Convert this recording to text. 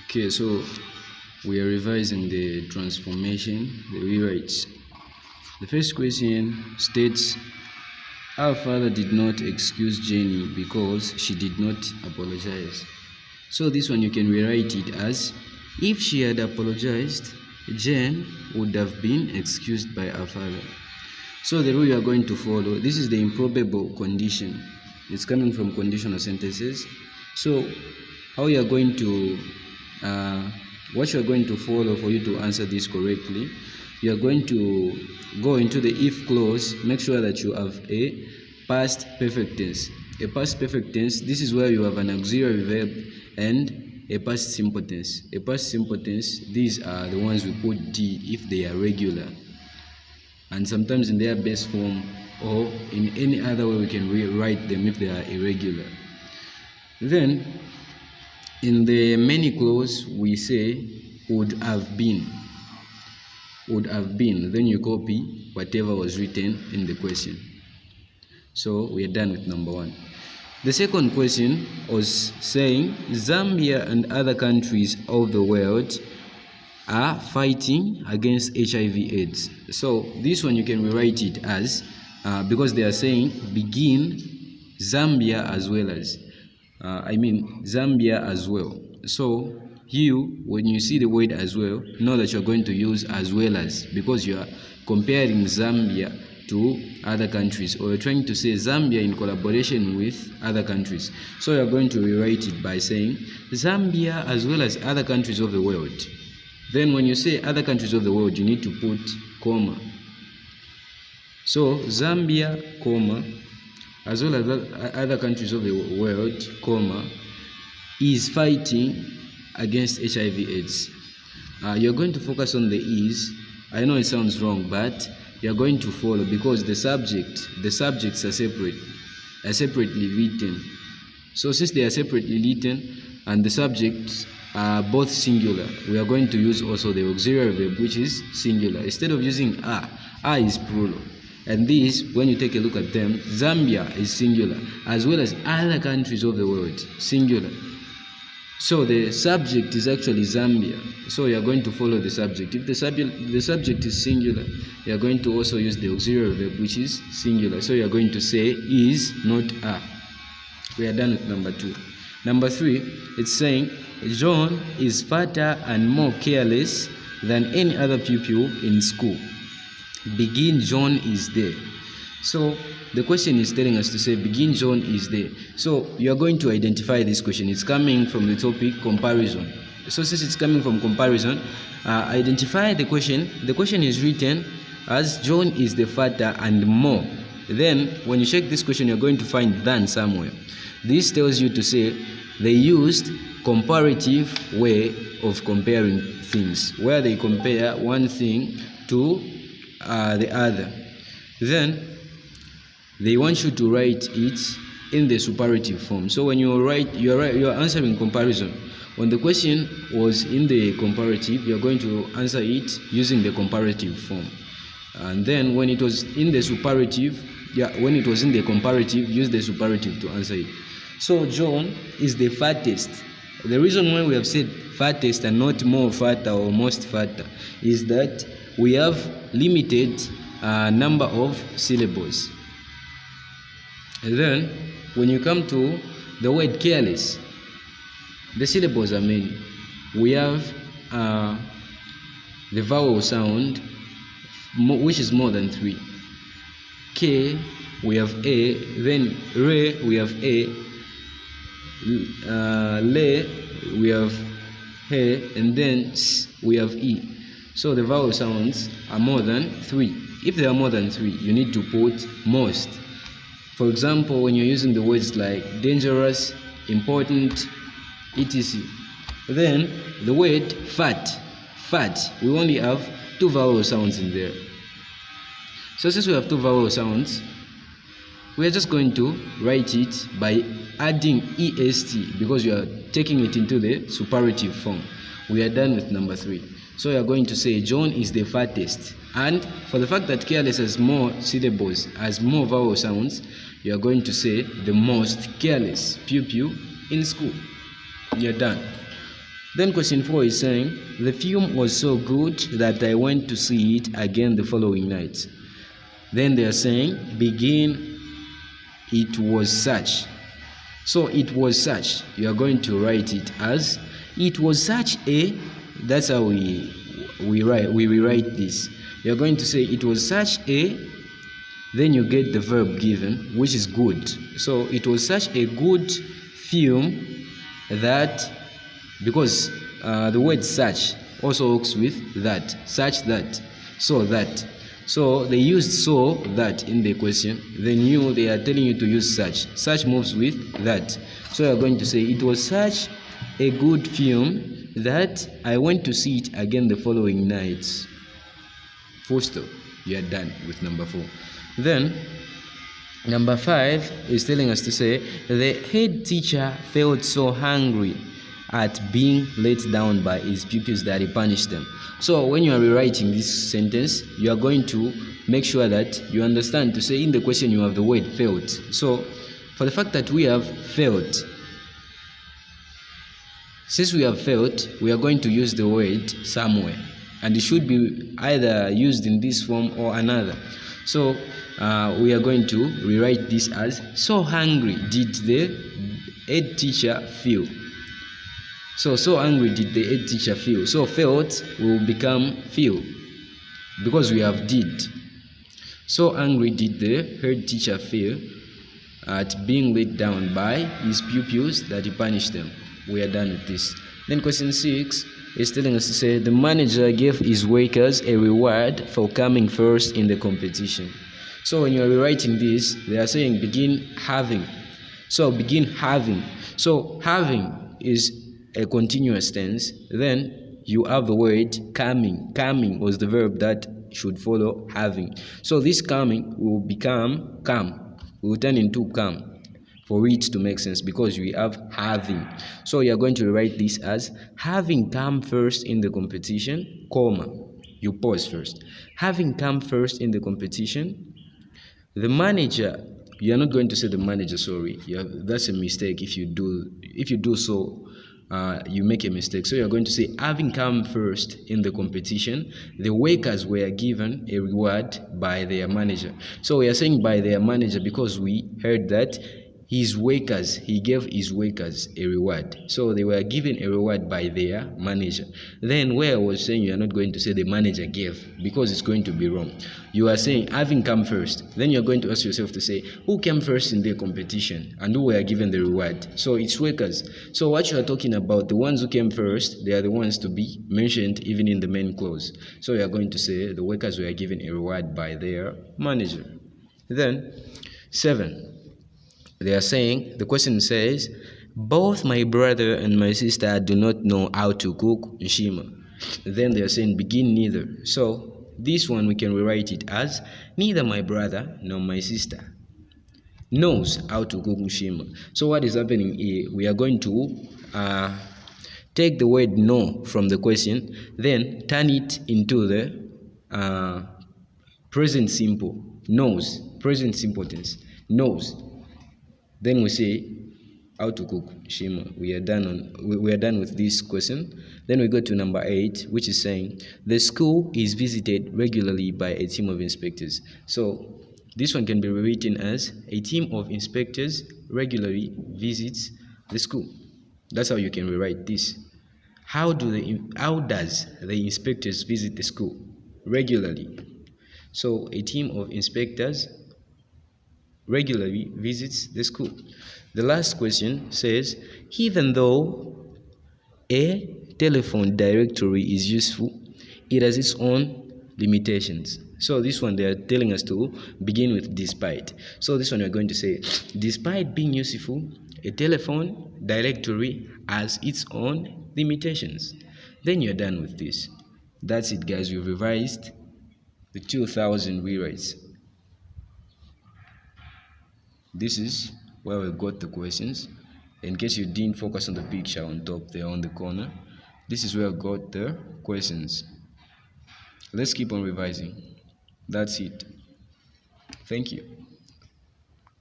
Okay, so we are revising the transformation, the rewrites. The first question states, our father did not excuse Jenny because she did not apologize. So this one you can rewrite it as, if she had apologized, Jane would have been excused by her father. So the rule you are going to follow, this is the improbable condition. It's coming from conditional sentences. So how you are going to what you are going to follow for you to answer this correctly, you are going to go into the if clause, make sure that you have a past perfect tense. A past perfect tense, this is where you have an auxiliary verb and a past simple tense. A past simple tense, these are the ones we put D if they are regular, and sometimes in their base form, or in any other way we can rewrite them if they are irregular. Then in the many clause we say would have been. Would have been, then you copy whatever was written in the question. So we are done with number one. The second question was saying Zambia and other countries of the world are fighting against HIV/AIDS. So this one you can rewrite it as, because they are saying begin Zambia as well as, Zambia as well. So you, when you see the word as well, know that you're going to use as well as, because you are comparing Zambia to other countries, or you're trying to say Zambia in collaboration with other countries. So you're going to rewrite it by saying Zambia as well as other countries of the world. Then when you say other countries of the world, you need to put comma. So Zambia, comma, as well as other countries of the world, comma, is fighting against HIV/AIDS. You're going to focus on the is. I know it sounds wrong, but you're going to follow, because the subjects are separately written. So since they are separately written and the subjects are both singular, we are going to use also the auxiliary verb, which is singular. Instead of using are is plural. And this, when you take a look at them, Zambia is singular, as well as other countries of the world, singular. So the subject is actually Zambia. So you are going to follow the subject. If the subject is singular, you are going to also use the auxiliary verb, which is singular. So you are going to say is, not are. We are done with number two. Number three, it's saying John is fatter and more careless than any other pupil in school. Begin John is there. So the question is telling us to say begin John is there. So you are going to identify this question. It's coming from the topic comparison. So since it's coming from comparison, identify the question. The question is written as John is the fatter and more. Then when you check this question, you're going to find than somewhere. This tells you to say they used comparative way of comparing things, where they compare one thing to the other. Then they want you to write it in the superlative form. So when you write, you are answering comparison. When the question was in the comparative, you are going to answer it using the comparative form. And then when it was in the superlative, when it was in the comparative, use the superlative to answer it. So John is the fattest. The reason why we have said fattest and not more fatter or most fatter is that we have limited number of syllables. And then when you come to the word careless, the syllables are many. We have the vowel sound, which is more than 3. K, we have A, then Re, we have A, Le, we have He, and then S, we have E. So the vowel sounds are more than 3. If they are more than 3, you need to put most. For example, when you're using the words like dangerous, important, etc. Then the word fat, we only have 2 vowel sounds in there. So since we have 2 vowel sounds, we are just going to write it by adding est, because you are taking it into the superlative form. We are done with number 3. So you are going to say John is the fattest. And for the fact that careless has more syllables, has more vowel sounds, you are going to say the most careless pupil in school. You're done. Then question 4 is saying, the film was so good that I went to see it again the following night. Then they are saying, begin, it was such. So it was such, you are going to write it as, it was such a, that's how we rewrite this. You are going to say, it was such a, then you get the verb given, which is good. So it was such a good film that, because the word such also works with that, such that, so that. So they used so that in the question. Then they are telling you to use such. Such moves with that. So you are going to say, it was such a good film that I went to see it again the following night. Full stop. You are done with number 4. Then number 5 is telling us to say, the head teacher felt so hungry at being let down by his pupils that he punished them. So when you are rewriting this sentence, you are going to make sure that you understand to say in the question you have the word felt. So for the fact that we have felt, since we have felt, we are going to use the word somewhere, and it should be either used in this form or another. So we are going to rewrite this as, so hungry did the head teacher feel. So angry did the head teacher feel. So felt will become feel because we have did. So angry did the head teacher feel at being let down by his pupils that he punished them. We are done with this. Then question 6 is telling us to say, the manager gave his workers a reward for coming first in the competition. So when you are rewriting this, they are saying begin having. So begin having. So having is a continuous tense. Then you have the word coming. Coming was the verb that should follow having. So this coming will become come. Will turn into come for it to make sense, because we have having. So you are going to write this as, having come first in the competition, comma, you pause first. Having come first in the competition, the manager, you are not going to say the manager, sorry. That's a mistake. If you do so, you make a mistake. So you're going to say, having come first in the competition, the workers were given a reward by their manager. So we are saying by their manager because we heard that his workers, he gave his workers a reward. So they were given a reward by their manager. Then where I was saying you are not going to say the manager gave, because it's going to be wrong. You are saying having come first. Then you're going to ask yourself to say, who came first in the competition and who were given the reward? So it's workers. So what you are talking about, the ones who came first, they are the ones to be mentioned even in the main clause. So you are going to say the workers were given a reward by their manager. Then 7. They are saying, the question says, both my brother and my sister do not know how to cook nshima. Then they are saying, begin neither. So this one we can rewrite it as, neither my brother nor my sister knows how to cook nshima. So what is happening here? We are going to take the word know from the question, then turn it into the present simple. Knows, present simple tense, knows. Then we say how to cook shima. We are done with this question. Then we go to number 8, which is saying, the school is visited regularly by a team of inspectors. So this one can be rewritten as, a team of inspectors regularly visits the school. That's how you can rewrite this. How does the inspectors visit the school? Regularly. So a team of inspectors regularly visits the school. The last question says, even though a telephone directory is useful, it has its own limitations. So this one they are telling us to begin with despite. So this one we are going to say, despite being useful, a telephone directory has its own limitations. Then you're done with this. That's it, guys. We've revised the 2000 rewrites. This is where we got the questions. In case you didn't focus on the picture on top there on the corner, this is where I got the questions. Let's keep on revising. That's it. Thank you.